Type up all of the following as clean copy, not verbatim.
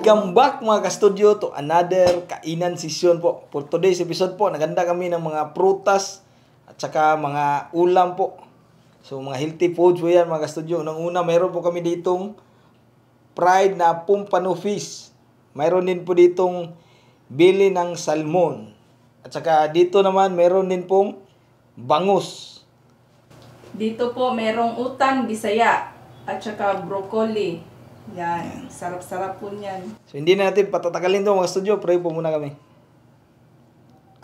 Welcome back mga ka-studio to another kainan session po. For today's episode po, naganda kami ng mga prutas at saka mga ulam po. So mga healthy foods po yan mga ka-studio. Unang-una, mayroon po kami ditong fried na pompano fish. Mayroon din po ditong bili ng salmon. At saka dito naman mayroon din pong bangus. Dito po merong utan Bisaya at saka broccoli. Yan, sarap-sarap po niyan. So hindi na natin patatagalin to mga studio. Pray po muna kami.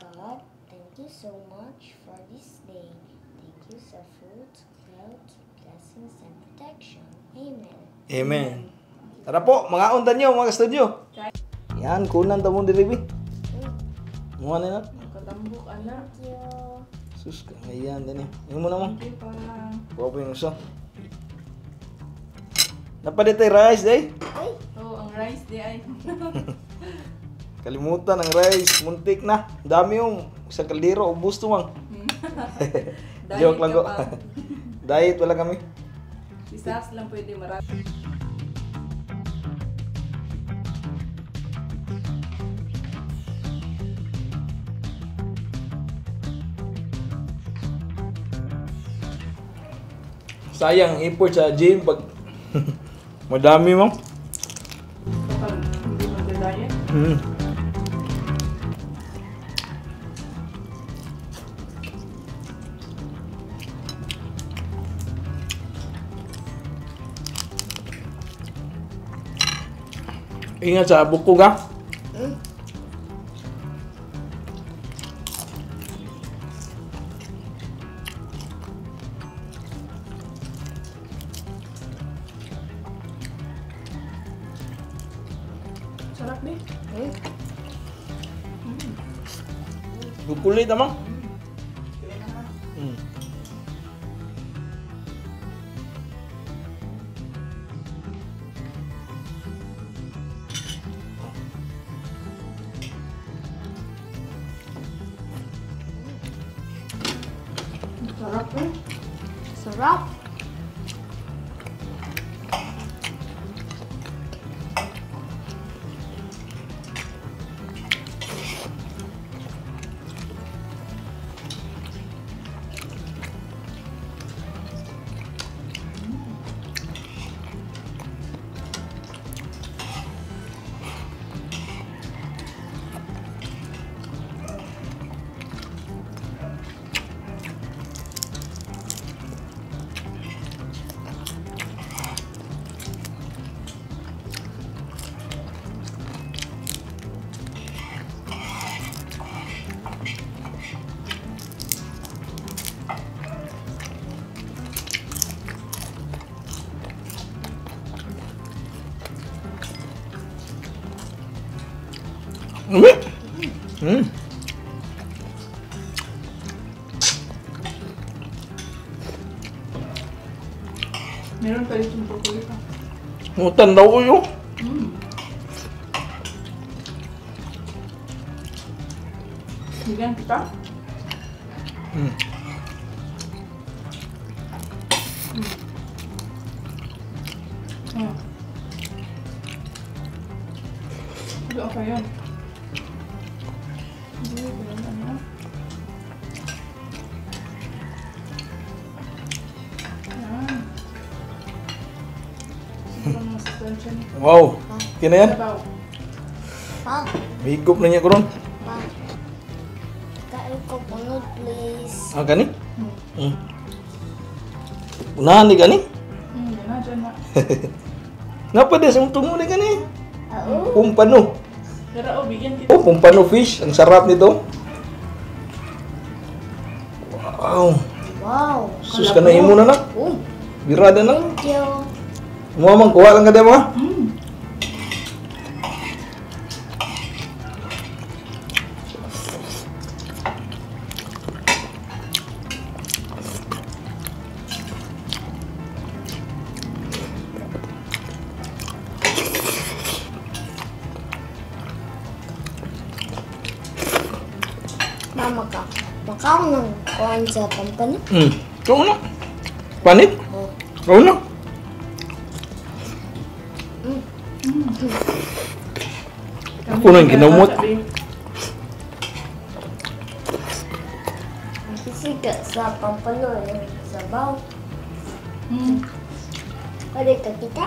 God, thank you so much for this day. Thank you for food, health, blessings, and protection. Amen. Amen. Tara po, mga undan nyo mga studio. Yan, kunan tamong diribi. Mga na. Katambok, anak. Thank you. Sus, ayan, din eh. Yung muna mo. Hindi pa. Kuha po yung uso. Napaditay rice, eh. Ay, Oh, ang rice di ay. Kalimutan ang rice. Muntik na. Dami yung sa kaldero. Ubus to mang. Joke lang ko. Diet, wala kami. Si Sax lang pwede marami. Sayang, import sa gym. Pag madami mo. Kapag hindi mag-diet. Ingat sa bukog ha. nih. Broccoli tamang. Sarap eh. Sarap. Meron pa ditong broccoli pa. Mutan daw ko yun. Bigyan kita. Hindi okay yun. Hindi ko yun ano. Yan. Sobrang masustansya niya. Wow. Kina yan. Sabaw. Pa, Higop na niya ko ron. pa. Kain ko punod, please. Ah, gani? Unahan ni gani? Yan na, dyan na. Ngapa dia sa tungo ni gani? Oo. Pumpano. Pero bigyan kita. Oh, pumpano fish. Ang sarap nito. Wow. Wow. Sus ka na imo na na. Oh, Birada na. thank you. Mo man kuha lang ka dia mga. Mama ka. Makaw ng kuhan sa pampanik. Kau na. Panit? Oh. Kau na. Ako nang ginamot. Sisiga sa pampano yung sabaw. Pwede ka kita?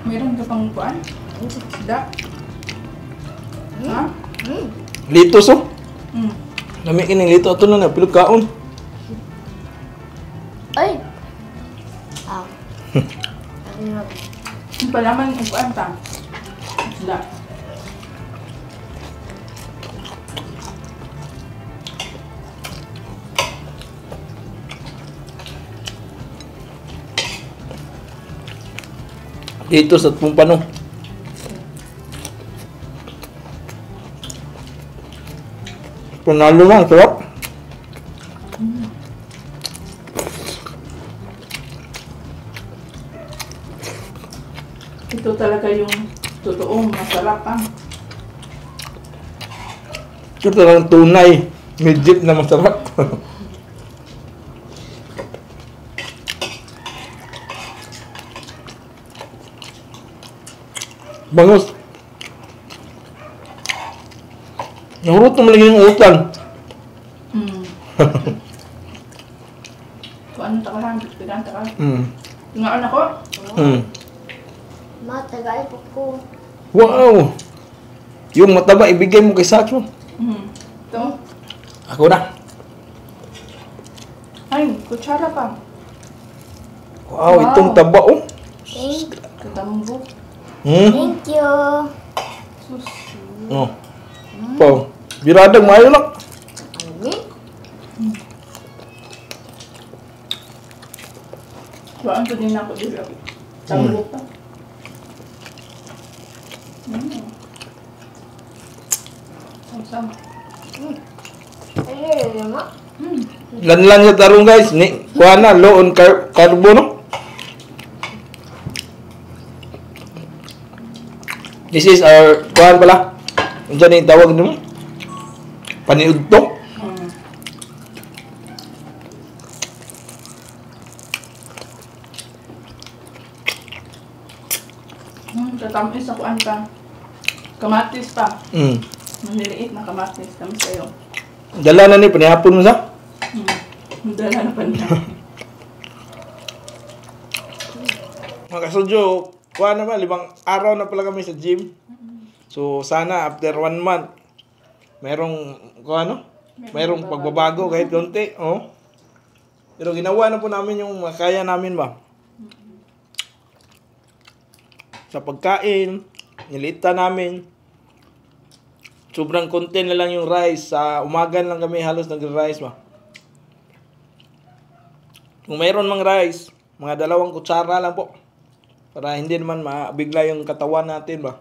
Meron ka pang kuan? Isda? Ha? Litos oh. Hmm. Lami kining lito ato na pilog kaon. Ay! Ah. Ano nga? Yung palaman yung kuan ta. Isda. Dito sa pumpano. Panalo na, sarap. Ito talaga yung totoong masarap ah. Ito talagang tunay. Legit na masarap. Bangus. Nahurot naman lagi yung utan. Kung ano takahan, pigan takahan. Mm. Nga anak ko, Matagal po ko. Wow! Yung mataba, ibigay mo kay Sacho. ito. Ako na. Ay, kutsara pa. Wow, Wow. itong taba oh. Thank Katambok. Hmm? you. Sus. Oh. Po. Biradang mayo lang. Almi? Waan to din ako dito. Tambok pa. Ang sama. Ay, mo? Lanlan sa tarong guys. Ni, kuha na, low on carbo, no? This is our, kuhaan pala. Ano yung tawag nyo? Paniudto. Tatamis sa kuan pa. Kamatis pa. Mm. Maniliit na kamatis kami sa'yo. Dala na ni, panihapon mo sa? Dala na pa niya. Mga kasudyo, kuha naman, 5 araw na pala kami sa gym. So, sana after 1 month, merong, kuha no? Merong pagbabago kahit konti. Oh. Pero ginawa na po namin yung makaya namin ba? Sa pagkain, nilita namin. Sobrang konti na lang yung rice. Sa umagan lang kami halos nag-rice ba? Kung mayroon mang rice, mga 2 kutsara lang po. Para hindi naman mabigla yung katawan natin ba?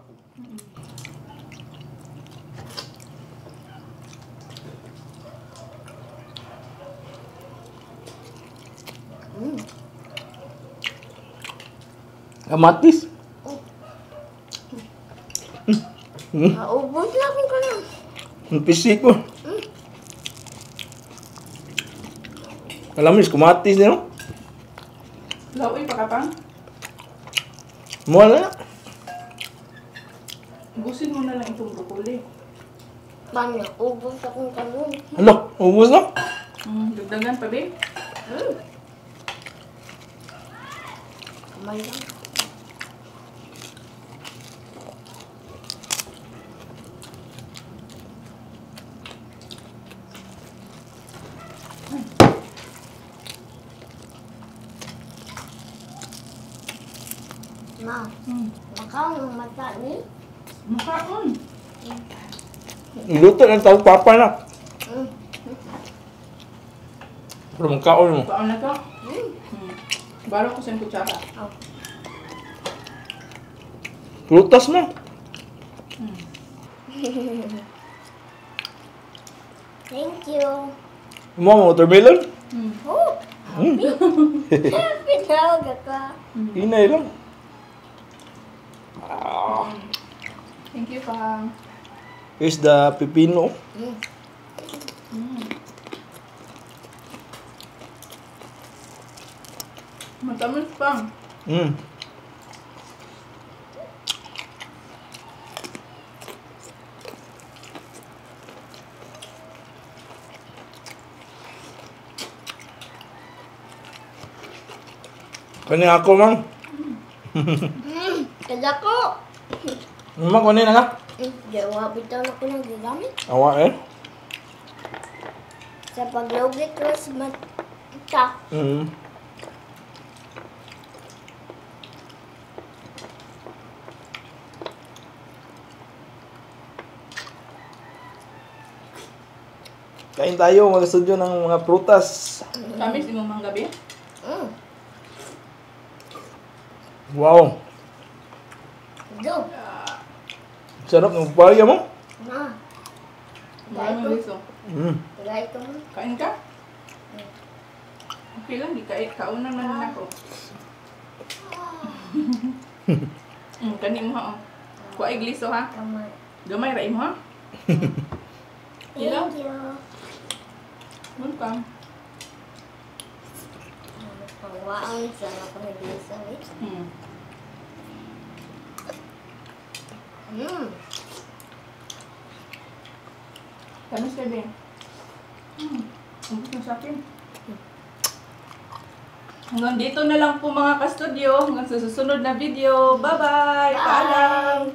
Kamatis. Naubos na akong kalam. Ang pisik ko. Kalamis, kamatis na no? Laoy pa ka pa. Muha na. Ubusin mo na lang itong broccoli. Paano? Ubos akong kalam. Alo, ubos na. Dagdagan pa, babe. Kamay lang. Ma, makaon ang mata ni. Makaon. Luto ng tawag papa na. Mm. Pero magkaon mo. Makaon na to. Baro ko sa kutsara. Oh. Prutas mo. Thank you. Mo watermelon? Oh, pinawag ako. Inay lang. Thank you, pa. Here's the pepino. Matamis pa. Mm. Kani ako mang. Kada ko. Mang kani na ka? Jawa bitaw na ko nang gigamit. Awa eh. Sa paglugit ko sa mata. Mm. Kain tayo mga studio ng mga prutas. Tamis mo mga gabi. Wow. Do. Sarap ng paya mo. Ma. Maraming liso. Mm. Tagay ko mo. Kain ka? Okay lang, di kain. Kaunan man ako. Kani mo ha. Kuha igliso ha. Tama. Gamay ra imo ha. Ilaw. Thank you. Welcome. Pangwaang sa ako naglisa eh. Tamis ka din. Umpis mo sa akin. Hanggang dito na lang po mga ka-studio. Hanggang sa susunod na video. Bye-bye! Paalam!